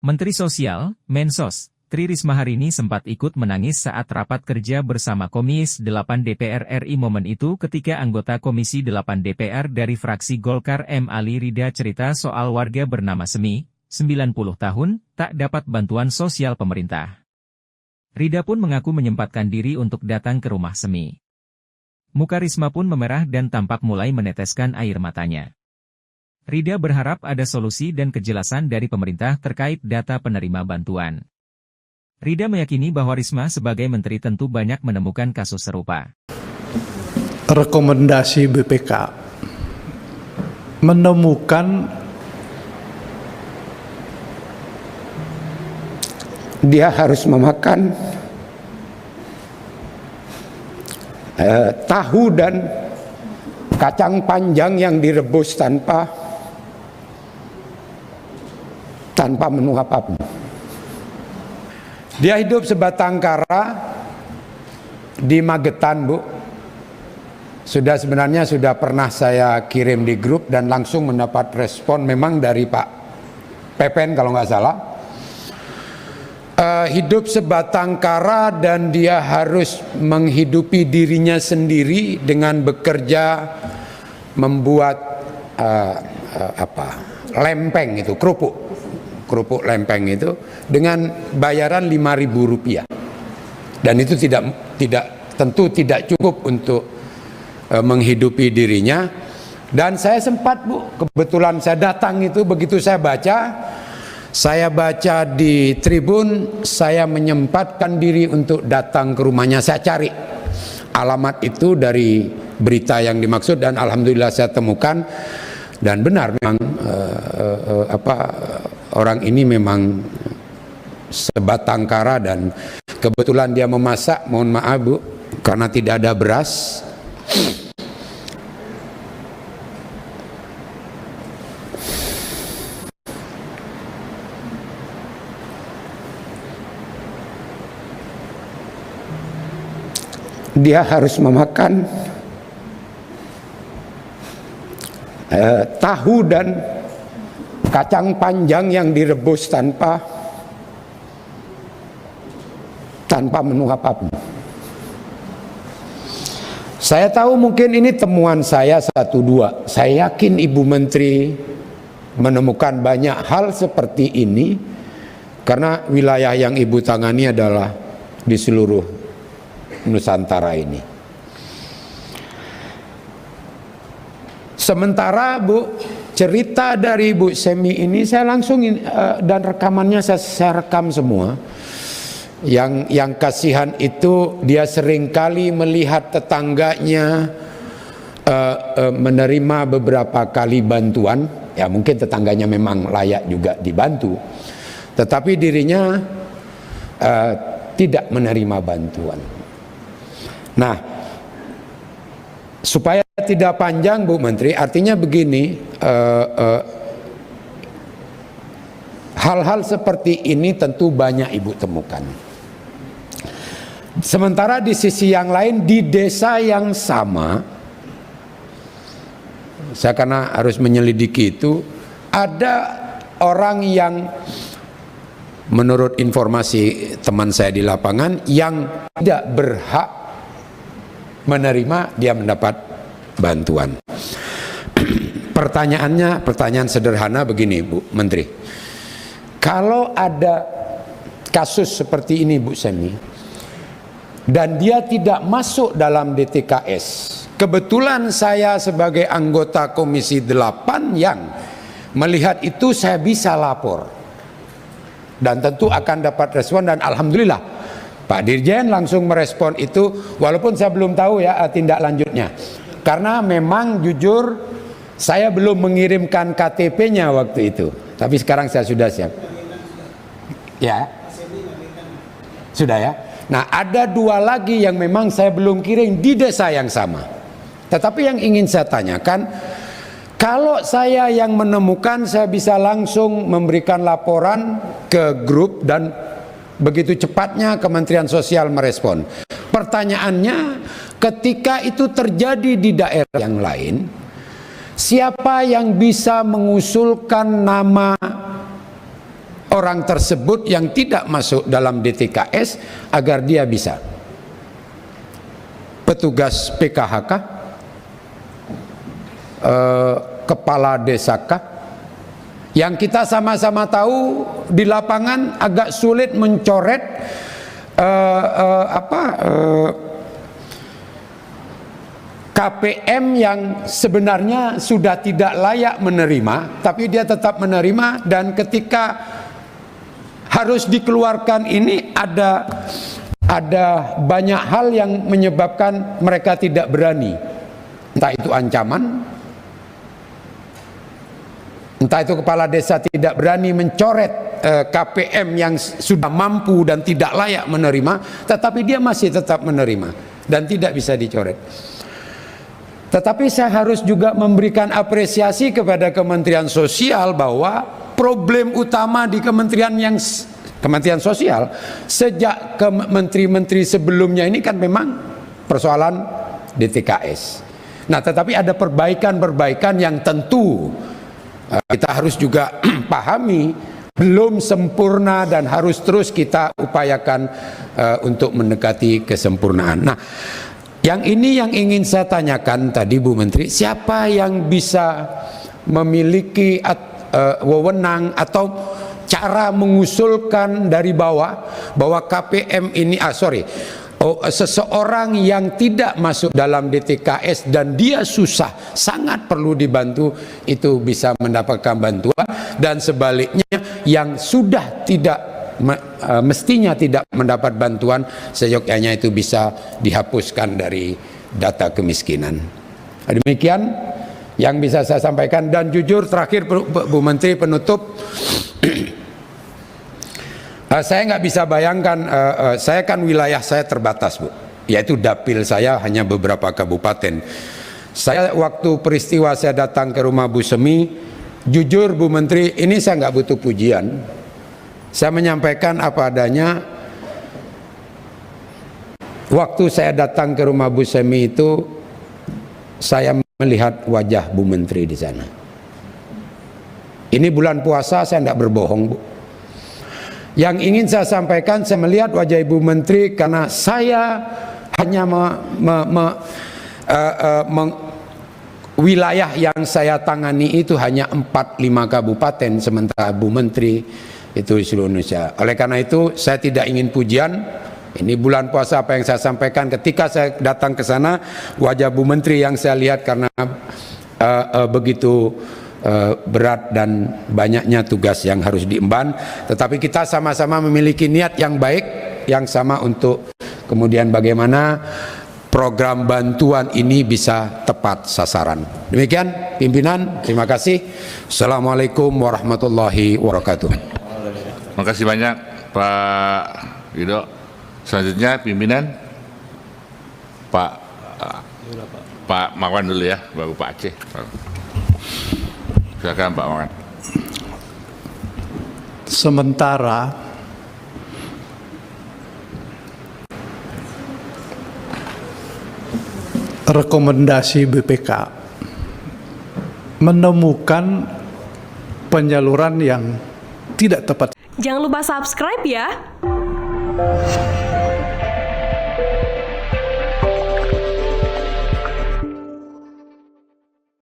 Menteri Sosial, Mensos, Tri Risma hari ini sempat ikut menangis saat rapat kerja bersama Komisi 8 DPR RI. Momen itu ketika anggota Komisi 8 DPR dari fraksi Golkar M. Ali Rida cerita soal warga bernama Semi, 90 tahun, tak dapat bantuan sosial pemerintah. Rida pun mengaku menyempatkan diri untuk datang ke rumah Semi. Muka Risma pun memerah dan tampak mulai meneteskan air matanya. Rida berharap ada solusi dan kejelasan dari pemerintah terkait data penerima bantuan. Rida meyakini bahwa Risma sebagai menteri tentu banyak menemukan kasus serupa. Rekomendasi BPK menemukan dia harus memakan tahu dan kacang panjang yang direbus tanpa menu apapun. Dia hidup sebatang kara di Magetan, Bu. Sebenarnya sudah pernah saya kirim di grup dan langsung mendapat respon memang dari Pak Pepen kalau nggak salah. Hidup sebatang kara dan dia harus menghidupi dirinya sendiri dengan bekerja membuat lempeng itu, kerupuk lempeng itu dengan bayaran Rp5.000, dan itu tentu tidak cukup untuk menghidupi dirinya. Dan saya sempat, Bu, kebetulan saya datang itu, begitu saya baca di Tribun, saya menyempatkan diri untuk datang ke rumahnya. Saya cari alamat itu dari berita yang dimaksud dan alhamdulillah saya temukan, dan benar memang orang ini memang sebatang kara dan kebetulan dia memasak, mohon maaf Bu, karena tidak ada beras. Dia harus memakan tahu dan kacang panjang yang direbus tanpa menu apapun. Saya tahu mungkin ini temuan saya 1-2. Saya yakin Ibu Menteri menemukan banyak hal seperti ini karena wilayah yang Ibu tangani adalah di seluruh Nusantara ini. Sementara Bu, cerita dari Bu Semi ini saya langsung dan rekamannya saya rekam semua. Yang kasihan itu dia seringkali melihat tetangganya menerima beberapa kali bantuan. Ya mungkin tetangganya memang layak juga dibantu, tetapi dirinya tidak menerima bantuan. Nah, supaya tidak panjang Bu Menteri, artinya begini, hal-hal seperti ini tentu banyak Ibu temukan. Sementara di sisi yang lain, di desa yang sama, saya karena harus menyelidiki itu, ada orang yang menurut informasi teman saya di lapangan yang tidak berhak menerima, dia mendapat bantuan. Pertanyaan sederhana begini Bu Menteri, kalau ada kasus seperti ini Bu Semi dan dia tidak masuk dalam DTKS, kebetulan saya sebagai anggota Komisi 8 yang melihat itu, saya bisa lapor dan tentu akan dapat respon, dan alhamdulillah Pak Dirjen langsung merespon itu, walaupun saya belum tahu ya tindak lanjutnya. Karena memang jujur saya belum mengirimkan KTP-nya waktu itu. Tapi sekarang saya sudah siap. Ya. Sudah ya. Nah, ada 2 lagi yang memang saya belum kirim di desa yang sama. Tetapi yang ingin saya tanyakan, kalau saya yang menemukan, saya bisa langsung memberikan laporan ke grup dan begitu cepatnya Kementerian Sosial merespon. Pertanyaannya, ketika itu terjadi di daerah yang lain, siapa yang bisa mengusulkan nama orang tersebut yang tidak masuk dalam DTKS agar dia bisa petugas PKH kah, kepala desa kah, yang kita sama-sama tahu di lapangan agak sulit mencoret KPM yang sebenarnya sudah tidak layak menerima, tapi dia tetap menerima, dan ketika harus dikeluarkan ini ada banyak hal yang menyebabkan mereka tidak berani. Entah itu ancaman, entah itu kepala desa tidak berani mencoret KPM yang sudah mampu dan tidak layak menerima, tetapi dia masih tetap menerima dan tidak bisa dicoret. Tetapi saya harus juga memberikan apresiasi kepada Kementerian Sosial bahwa problem utama di Kementerian Sosial sejak ke menteri-menteri sebelumnya ini kan memang persoalan DTKS. Nah, tetapi ada perbaikan-perbaikan yang tentu kita harus juga pahami belum sempurna dan harus terus kita upayakan untuk mendekati kesempurnaan. Nah, yang ini yang ingin saya tanyakan tadi Bu Menteri, siapa yang bisa memiliki wewenang atau cara mengusulkan dari bawah bahwa KPM ini seseorang yang tidak masuk dalam DTKS dan dia susah, sangat perlu dibantu, itu bisa mendapatkan bantuan, dan sebaliknya yang sudah tidak mestinya tidak mendapat bantuan seyogyanya itu bisa dihapuskan dari data kemiskinan. Demikian yang bisa saya sampaikan, dan jujur terakhir Bu Menteri penutup, saya nggak bisa bayangkan, saya kan wilayah saya terbatas Bu, yaitu dapil saya hanya beberapa kabupaten. Saya waktu peristiwa saya datang ke rumah Bu Semi, jujur Bu Menteri, ini saya nggak butuh pujian. Saya menyampaikan apa adanya. Waktu saya datang ke rumah Bu Semi itu, saya melihat wajah Bu Menteri di sana. Ini bulan puasa, saya tidak berbohong Bu. Yang ingin saya sampaikan, saya melihat wajah Ibu Menteri karena saya hanya wilayah yang saya tangani itu hanya 4-5 kabupaten, sementara Bu Menteri itu di seluruh Indonesia. Oleh karena itu saya tidak ingin pujian. Ini bulan puasa, apa yang saya sampaikan ketika saya datang ke sana, wajah Bu Menteri yang saya lihat karena begitu berat dan banyaknya tugas yang harus diemban. Tetapi kita sama-sama memiliki niat yang baik, yang sama untuk kemudian bagaimana program bantuan ini bisa tepat sasaran. Demikian pimpinan, terima kasih. Assalamualaikum warahmatullahi wabarakatuh. Terima kasih banyak Pak Wido. Selanjutnya pimpinan Pak Marwan dulu ya, baru Pak Aceh. Silakan Pak Marwan. Sementara rekomendasi BPK menemukan penyaluran yang tidak tepat. Jangan lupa subscribe ya.